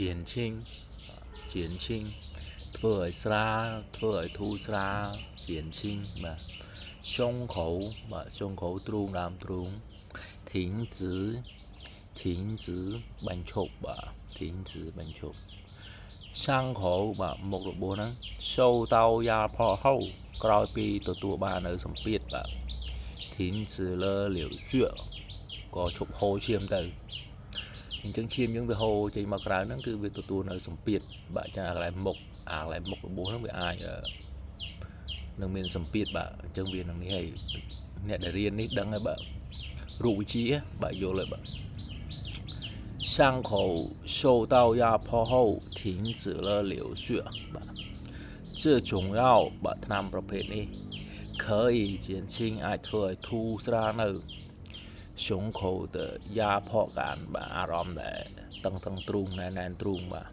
减轻，减轻，ធ្វើឲ្យស្រាលធ្វើឲ្យធូរស្រាល减轻បាទ胸口បាទ胸口ទ្រូងដើមទ្រូង停止停止បញ្ឈប់បាទ停止បញ្ឈប់伤口បាទមុខរបួសហ្នឹងសូតោយ៉ាផលហូវក្រោយពីទទួលបាននៅសម្ពាធបាទ停止了流血ក៏ឈប់ហូរឈាមទៅអញ្ចឹងឈាមយើងវាហូរចេញមកក្រៅហ្នឹងគឺវាទទួលនៅសម្ពាធបាទចឹងអាកន្លែងមុខរបួសហ្នឹងវាអាចនឹងមានសម្ពាធបាទអញ្ចឹងវានឹងនេះហើយអ្នកដែលរៀននេះដឹងហើយបាទរូបវិទ្យាបាទយល់ហើយបាទ伤口受到压迫后停止了流血បាទ这种药បាទថ្នាំប្រភេទនេះ可以减轻អាចធ្វើឲ្យធូរស្រាលនៅ胸口的压迫感បាទអារម្មណ៍ដែលតឹងទ្រូងណែនទ្រូងបាទ